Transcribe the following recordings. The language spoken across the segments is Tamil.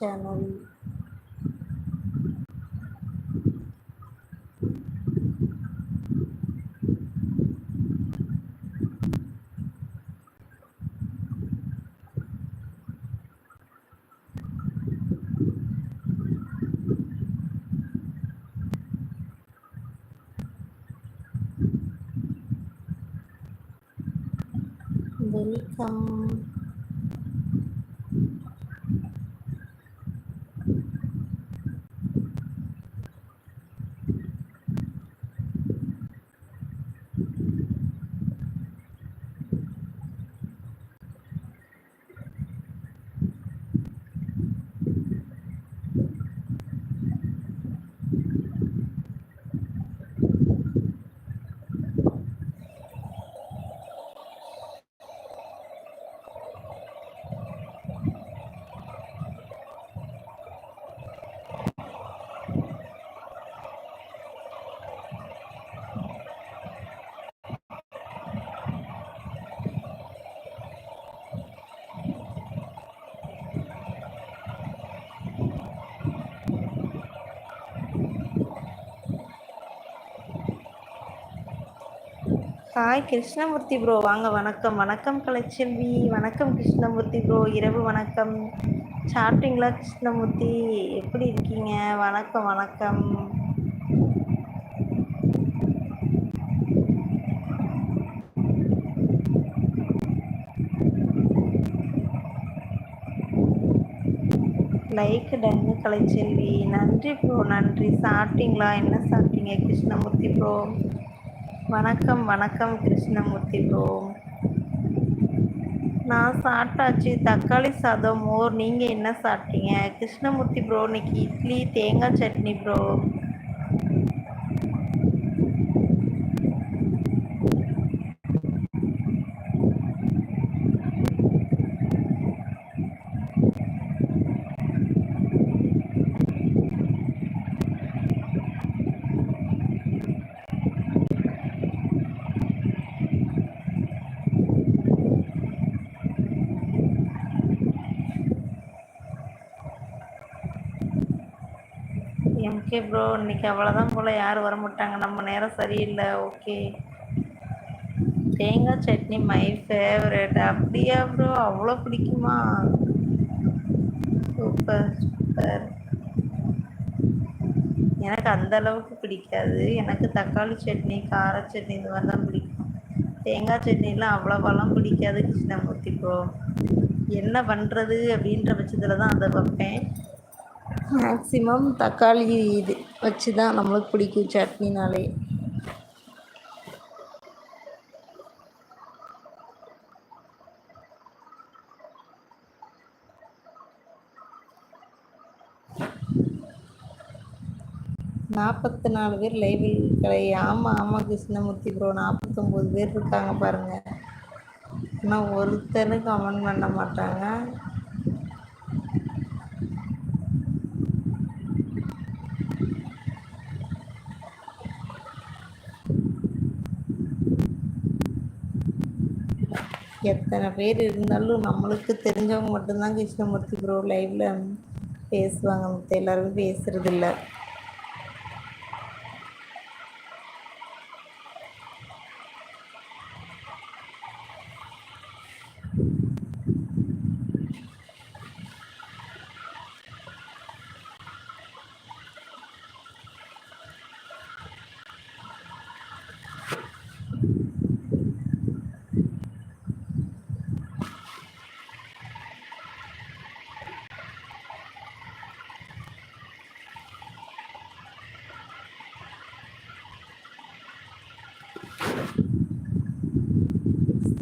Channel. Welcome. Hi Krishnamurthy bro, வாங்க. வணக்கம் வணக்கம் கலைச்செல்வி. வணக்கம் கிருஷ்ணமூர்த்தி ப்ரோ, இரவு வணக்கம். சாப்பிட்டீங்களா கிருஷ்ணமூர்த்தி? எப்படி இருக்கீங்க? வணக்கம் வணக்கம். லைக் டன்னு கலைச்செல்வி. நன்றி ப்ரோ, நன்றி. சாப்பிட்டீங்களா? என்ன சாப்பிட்டீங்க கிருஷ்ணமூர்த்தி ப்ரோ? வணக்கம் வணக்கம் கிருஷ்ணமூர்த்தி ப்ரோ. நான் சாப்பிட்டாச்சு, தக்காளி சாதம், மோர். நீங்கள் என்ன சாப்பிட்டீங்க கிருஷ்ணமூர்த்தி ப்ரோ? இன்னைக்கு இட்லி தேங்காய் சட்னி ப்ரோ. எம்கே ப்ரோ, இன்னைக்கு அவ்வளோதான் போல், யாரும் வர மாட்டாங்க, நம்ம நேரம் சரியில்லை. ஓகே. தேங்காய் சட்னி மை ஃபேவரட். அப்படியா ப்ரோ? அவ்வளோ பிடிக்குமா? Super super. எனக்கு அந்த அளவுக்கு பிடிக்காது. எனக்கு தக்காளி சட்னி, கார சட்னி, இந்த மாதிரி தான் பிடிக்கும். தேங்காய் சட்னிலாம் அவ்வளோவெல்லாம் பிடிக்காது கிருஷ்ணமூர்த்தி ப்ரோ. என்ன பண்ணுறது அப்படின்ற பட்சத்தில் தான் அதை வைப்பேன். மேக்ஸிமம் தக்காளி இது வச்சு தான் நம்மளுக்கு பிடிக்கும் சட்னினாலே. நாற்பத்தி 4 பேர் லைவில் கிடையாது. ஆமாம் கிருஷ்ணமூர்த்தி ப்ரோ, 49 பேர் இருக்காங்க பாருங்கள். ஆனால் ஒருத்தரும் கமெண்ட் பண்ண மாட்டாங்க. எத்தனை பேர் இருந்தாலும் நம்மளுக்கு தெரிஞ்சவங்க மட்டும்தான் கிருஷ்ணமூர்த்தி ப்ரோ லைவில் பேசுவாங்க, மற்ற எல்லாருமே பேசுறதில்ல.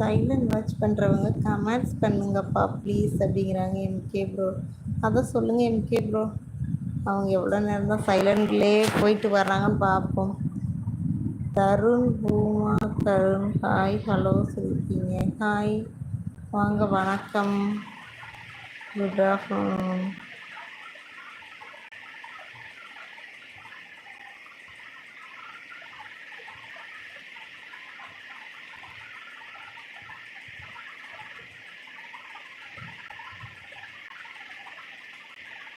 சைலண்ட் வாட்ச் பண்ணுறவங்க கமெண்ட்ஸ் பண்ணுங்கப்பா ப்ளீஸ் அப்படிங்கிறாங்க எம்கே ப்ரோ. அதை சொல்லுங்கள் எம்கே ப்ரோ, அவங்க எவ்வளோ நேரம் தான் சைலண்ட்லேயே போயிட்டு வர்றாங்கன்னு பார்ப்போம். தருண் பூமா தருண், ஹாய் ஹலோ சொல்லியிருக்கீங்க. ஹாய், வாங்க வணக்கம், குட் ஆஃப்டர்நூன்.